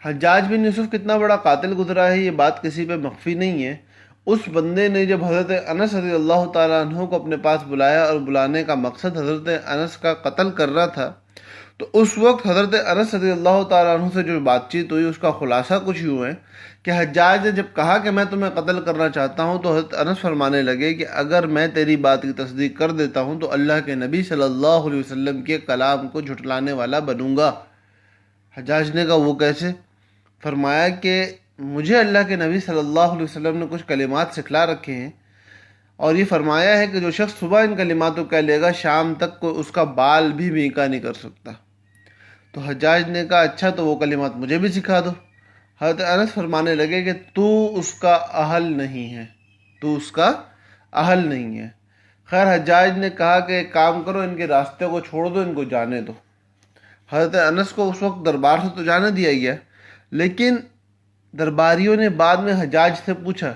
حجاج بن یوسف کتنا بڑا قاتل گزرا ہے یہ بات کسی پہ مخفی نہیں ہے۔ اس بندے نے جب حضرت انس رضی اللہ تعالیٰ عنہ کو اپنے پاس بلایا اور بلانے کا مقصد حضرت انس کا قتل کرنا تھا، تو اس وقت حضرت انس رضی اللہ تعالیٰ عنہ سے جو بات چیت ہوئی اس کا خلاصہ کچھ یوں ہے کہ حجاج نے جب کہا کہ میں تمہیں قتل کرنا چاہتا ہوں، تو حضرت انس فرمانے لگے کہ اگر میں تیری بات کی تصدیق کر دیتا ہوں تو اللہ کے نبی صلی اللہ علیہ وسلم کے کلام کو جھٹلانے والا بنوں گا۔ حجاج نے کہا وہ کیسے؟ فرمایا کہ مجھے اللہ کے نبی صلی اللہ علیہ وسلم نے کچھ کلمات سکھلا رکھے ہیں، اور یہ فرمایا ہے کہ جو شخص صبح ان کلمات کو کہہ لے گا شام تک کوئی اس کا بال بھی بیکا نہیں کر سکتا۔ تو حجاج نے کہا اچھا تو وہ کلمات مجھے بھی سکھا دو۔ حضرت انس فرمانے لگے کہ تو اس کا اہل نہیں ہے، تو اس کا اہل نہیں ہے۔ خیر حجاج نے کہا کہ ایک کام کرو، ان کے راستے کو چھوڑ دو، ان کو جانے دو۔ حضرت انس کو اس وقت دربار سے تو جانے دیا گیا، لیکن درباریوں نے بعد میں حجاج سے پوچھا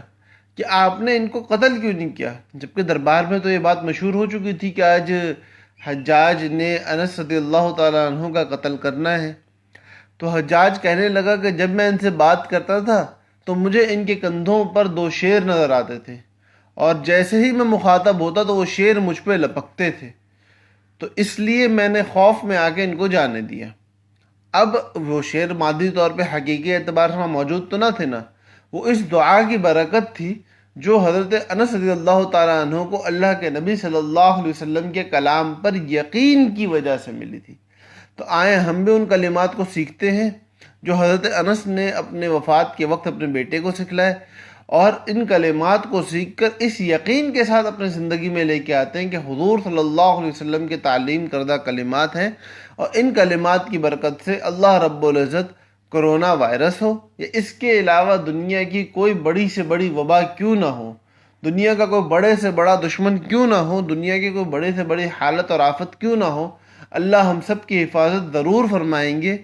کہ آپ نے ان کو قتل کیوں نہیں کیا، جبکہ دربار میں تو یہ بات مشہور ہو چکی تھی کہ آج حجاج نے انس رضی اللہ تعالیٰ عنہ کا قتل کرنا ہے۔ تو حجاج کہنے لگا کہ جب میں ان سے بات کرتا تھا تو مجھے ان کے کندھوں پر دو شیر نظر آتے تھے، اور جیسے ہی میں مخاطب ہوتا تو وہ شیر مجھ پہ لپکتے تھے، تو اس لیے میں نے خوف میں آ کے ان کو جانے دیا۔ اب وہ شیر مادی طور پہ حقیقی اعتبار سے موجود تو نہ تھے نا، وہ اس دعا کی برکت تھی جو حضرت انس رضی اللہ تعالیٰ عنہ کو اللہ کے نبی صلی اللہ علیہ وسلم کے کلام پر یقین کی وجہ سے ملی تھی۔ تو آئیں ہم بھی ان کلمات کو سیکھتے ہیں جو حضرت انس نے اپنے وفات کے وقت اپنے بیٹے کو سکھلائے، اور ان کلمات کو سیکھ کر اس یقین کے ساتھ اپنی زندگی میں لے کے آتے ہیں کہ حضور صلی اللہ علیہ وسلم کے تعلیم کردہ کلمات ہیں، اور ان کلمات کی برکت سے اللہ رب العزت کرونا وائرس ہو یا اس کے علاوہ دنیا کی کوئی بڑی سے بڑی وبا کیوں نہ ہو، دنیا کا کوئی بڑے سے بڑا دشمن کیوں نہ ہو، دنیا کی کوئی بڑے سے بڑی حالت اور آفت کیوں نہ ہو، اللہ ہم سب کی حفاظت ضرور فرمائیں گے۔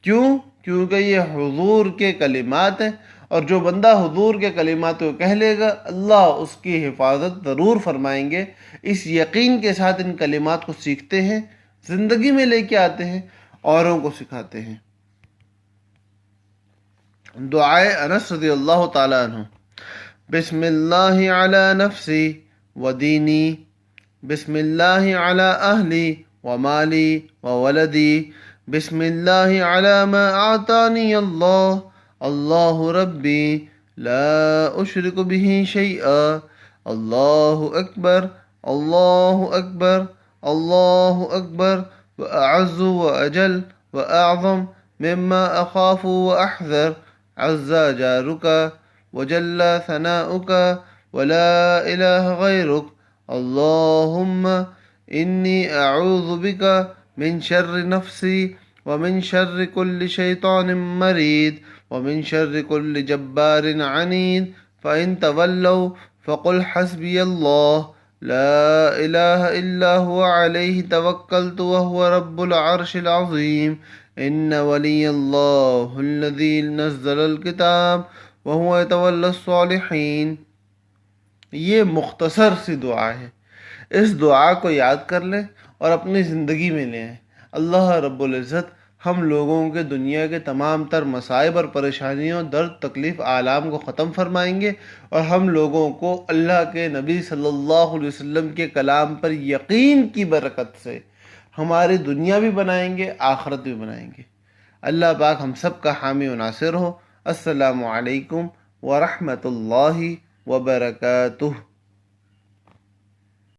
کیوں؟ کیونکہ یہ حضور کے کلمات ہیں، اور جو بندہ حضور کے کلمات کو کہہ لے گا اللہ اس کی حفاظت ضرور فرمائیں گے۔ اس یقین کے ساتھ ان کلمات کو سیکھتے ہیں، زندگی میں لے کے آتے ہیں، اوروں کو سکھاتے ہیں۔ دعائے انس رضی اللہ تعالیٰ عنہ۔ بسم اللہ علی نفسی و دینی، بسم اللہ علی اہلی و مالی و ولدی، بسم اللہ علی ما اعطانی اللہ، اللہ ربی لا اشرک به شیئا، اللہ اکبر اللہ اکبر اللہ اکبر، واعز واجل واعظم مما اخاف واحذر، عز جارک وجل ثناؤک ولا الہ غیرک، اللہم انی اعوذ بک من شر نفسی ومن شر کل شیطان مرید ومن شر کل جبار عنید، فإن تولوا فقل حسبی اللہ لا الہ الا هو علیہ توکلت وهو رب العرش العظیم، ان ولی اللہ الذی نزل الکتاب وهو يتولى الصالحین۔ یہ مختصر سی دعا ہے، اس دعا کو یاد کر لیں اور اپنی زندگی میں لیں۔ اللہ رب العزت ہم لوگوں کے دنیا کے تمام تر مصائب اور پریشانیوں، درد، تکلیف، آلام کو ختم فرمائیں گے، اور ہم لوگوں کو اللہ کے نبی صلی اللہ علیہ وسلم کے کلام پر یقین کی برکت سے ہماری دنیا بھی بنائیں گے، آخرت بھی بنائیں گے۔ اللہ پاک ہم سب کا حامی و ناصر ہو۔ السلام علیکم ورحمۃ اللہ وبرکاتہ۔